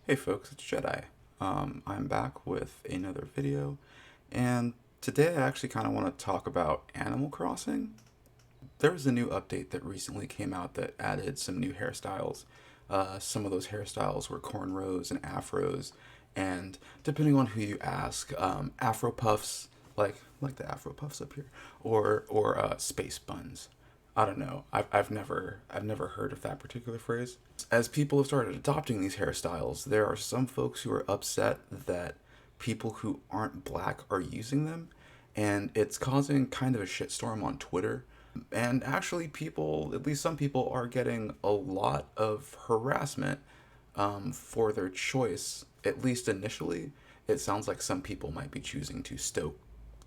Hey folks, it's Jedi. I'm back with another video, and today I actually kind of want to talk about Animal Crossing. There was a new update that recently came out that added some new hairstyles. Some of those hairstyles were cornrows and afros, and depending on who you ask, afro puffs, like the afro puffs up here, or space buns. I don't know. I've never heard of that particular phrase. As people have started adopting these hairstyles, there are some folks who are upset that people who aren't black are using them, and it's causing kind of a shitstorm on Twitter. And actually, people, at least some people, are getting a lot of harassment for their choice. At least initially, it sounds like some people might be choosing to stoke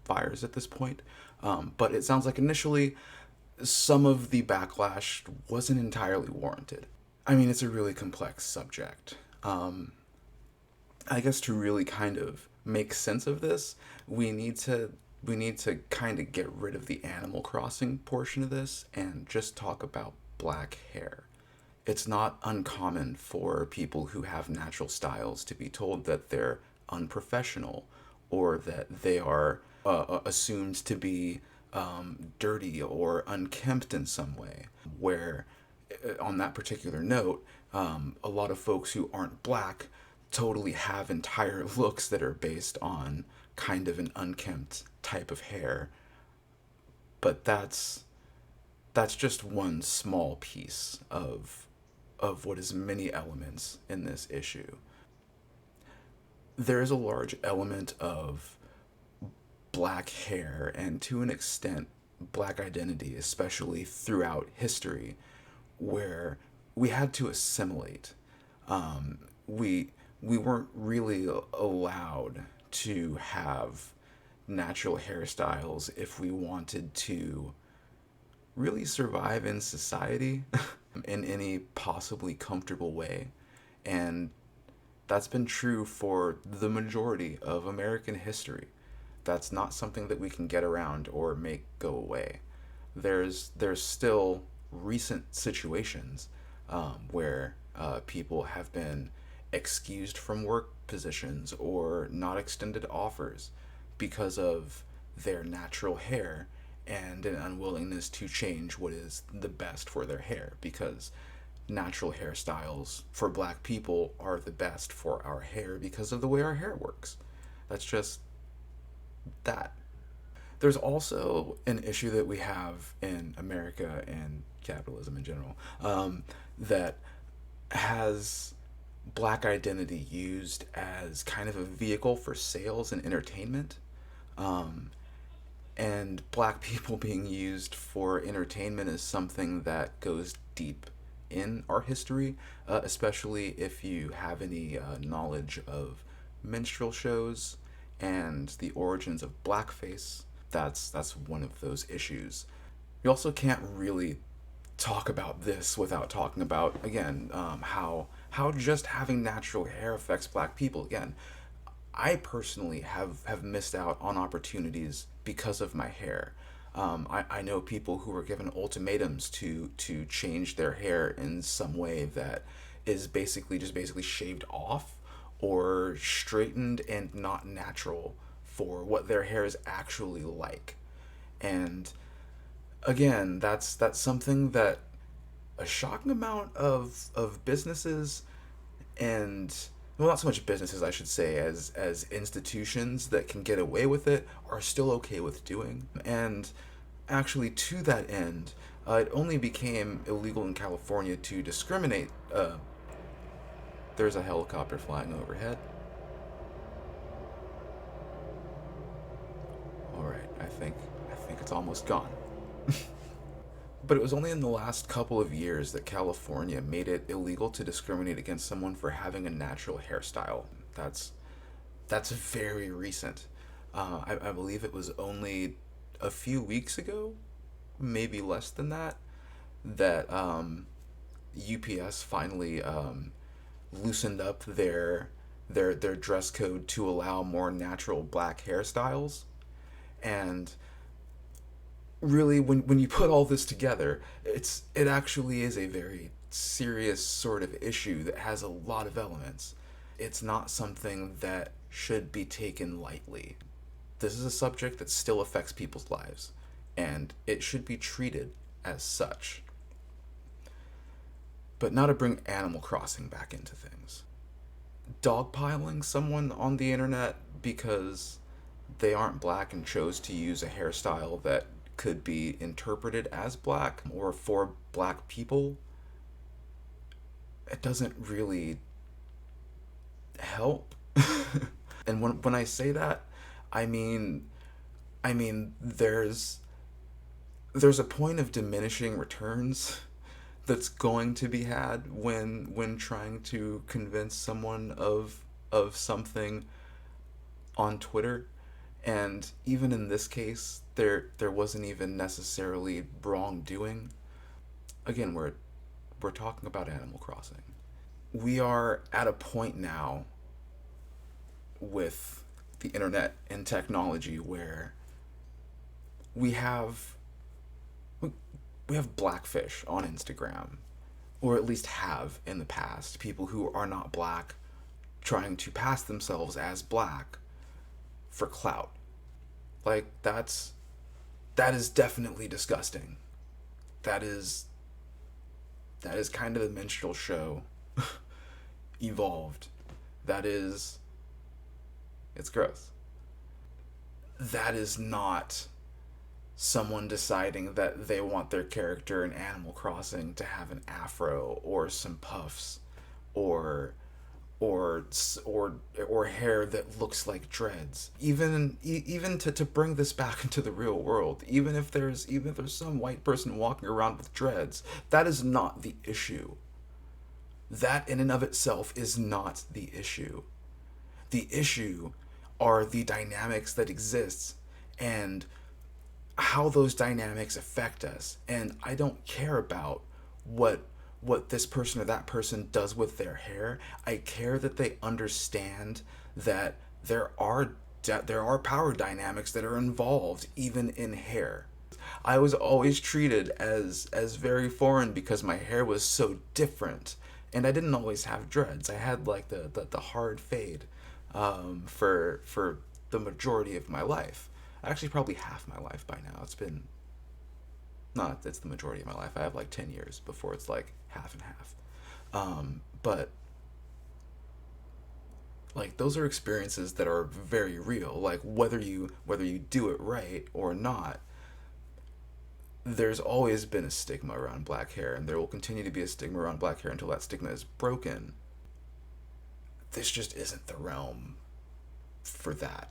fires at this point. But it sounds like initially some of the backlash wasn't entirely warranted. I mean, it's a really complex subject. I guess to really kind of make sense of this, we need to we need to kind of get rid of the Animal Crossing portion of this and just talk about black hair. It's not uncommon for people who have natural styles to be told that they're unprofessional or that they are assumed to be dirty or unkempt in some way. Where, on that particular note, a lot of folks who aren't black totally have entire looks that are based on kind of an unkempt type of hair. But that's just one small piece of what is many elements in this issue. There is a large element of black hair and, to an extent, black identity, especially throughout history, where we had to assimilate. We we weren't really allowed to have natural hairstyles if we wanted to really survive in society in any possibly comfortable way. And that's been true for the majority of American history. That's not something that we can get around or make go away. There's still recent situations where people have been excused from work positions or not extended offers because of their natural hair and an unwillingness to change what is the best for their hair, because natural hairstyles for black people are the best for our hair because of the way our hair works. That's just that. There's also an issue that we have in America and capitalism in general, that has black identity used as kind of a vehicle for sales and entertainment, and black people being used for entertainment is something that goes deep in our history, especially if you have any knowledge of minstrel shows and the origins of blackface. That's one of those issues. You also can't really talk about this without talking about, again, how just having natural hair affects black people. Again, I personally have missed out on opportunities because of my hair. I know people who were given ultimatums to change their hair in some way that is basically shaved off or straightened and not natural for what their hair is actually like. And again, that's something that a shocking amount of businesses and, well, not so much businesses, I should say, as institutions that can get away with it are still okay with doing. And actually, to that end, it only became illegal in California to discriminate. There's a helicopter flying overhead. All right, I think it's almost gone. But it was only in the last couple of years that California made it illegal to discriminate against someone for having a natural hairstyle. That's very recent. I believe it was only a few weeks ago, maybe less than that, that UPS finally loosened up their dress code to allow more natural black hairstyles. And really, when you put all this together, it actually is a very serious sort of issue that has a lot of elements. It's not something that should be taken lightly. This is a subject that still affects people's lives, and it should be treated as such. But now to bring Animal Crossing back into things. Dogpiling someone on the internet because they aren't black and chose to use a hairstyle that could be interpreted as black or for black people, it doesn't really help. And when I say that, I mean there's a point of diminishing returns that's going to be had when trying to convince someone of something on Twitter. And even in this case, there wasn't even necessarily wrongdoing. Again, we're talking about Animal Crossing. We are at a point now with the internet and technology where we have we have blackfish on Instagram, or at least have in the past, people who are not black trying to pass themselves as black for clout. Like that is definitely disgusting. That is kind of the minstrel show evolved. That is it's gross. That is not someone deciding that they want their character in Animal Crossing to have an afro or some puffs or or or hair that looks like dreads. Even to bring this back into the real world, even if there's some white person walking around with dreads, that is not the issue. That in and of itself is not the issue. The issue are the dynamics that exist and how those dynamics affect us. And I don't care about what this person or that person does with their hair. I care that they understand that there are power dynamics that are involved even in hair. I was always treated as very foreign because my hair was so different, and I didn't always have dreads. I had like the hard fade for the majority of my life. Actually, probably half my life by now. It's the majority of my life. I have like 10 years before it's like half and half. But like those are experiences that are very real. Like whether you do it right or not, there's always been a stigma around black hair, and there will continue to be a stigma around black hair until that stigma is broken. This just isn't the realm for that.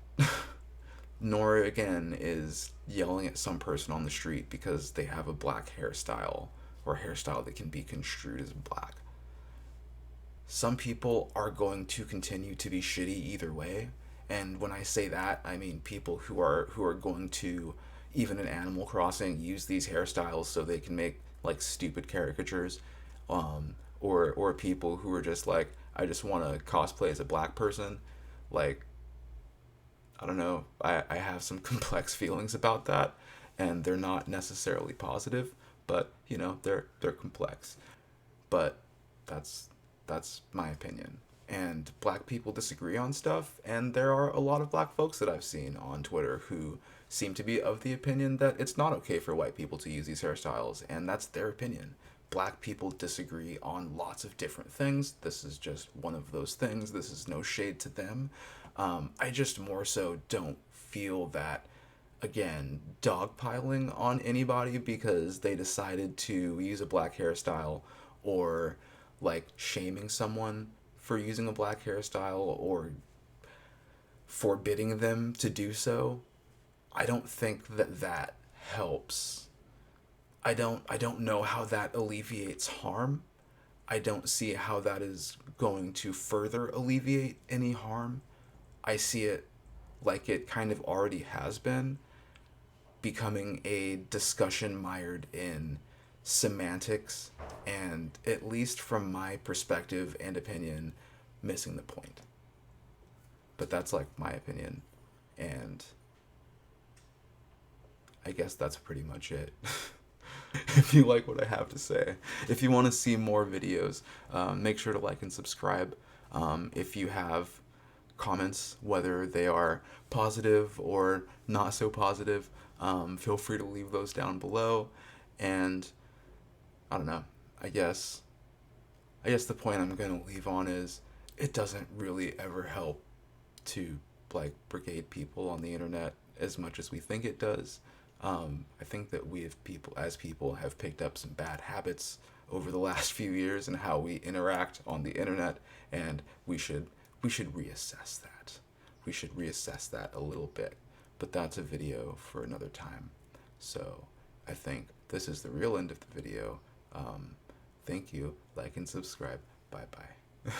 Nor again is yelling at some person on the street because they have a black hairstyle or hairstyle that can be construed as black. Some people are going to continue to be shitty either way, and when I say that, I mean people who are going to, even in Animal Crossing, use these hairstyles so they can make like stupid caricatures, or people who are just like, I just want to cosplay as a black person. Like, I don't know, I have some complex feelings about that, and they're not necessarily positive, but you know, they're complex. But that's my opinion. And black people disagree on stuff, and there are a lot of black folks that I've seen on Twitter who seem to be of the opinion that it's not okay for white people to use these hairstyles, and that's their opinion. Black people disagree on lots of different things. This is just one of those things. This is no shade to them. I just more so don't feel that, again, dogpiling on anybody because they decided to use a black hairstyle, or like shaming someone for using a black hairstyle or forbidding them to do so. I don't think that helps. I don't know how that alleviates harm. I don't see how that is going to further alleviate any harm. I see it like it kind of already has been, becoming a discussion mired in semantics and, at least from my perspective and opinion, missing the point. But that's like my opinion, and I guess that's pretty much it. If you like what I have to say, if you want to see more videos, make sure to like and subscribe. If you have comments, whether they are positive or not so positive, feel free to leave those down below. And I don't know. I guess I guess the point I'm gonna leave on is it doesn't really ever help to like brigade people on the internet as much as we think it does. I think that we have people as people have picked up some bad habits over the last few years and how we interact on the internet, and we should reassess that. We should reassess that a little bit. But that's a video for another time. So I think this is the real end of the video. Thank you. Like and subscribe. Bye bye.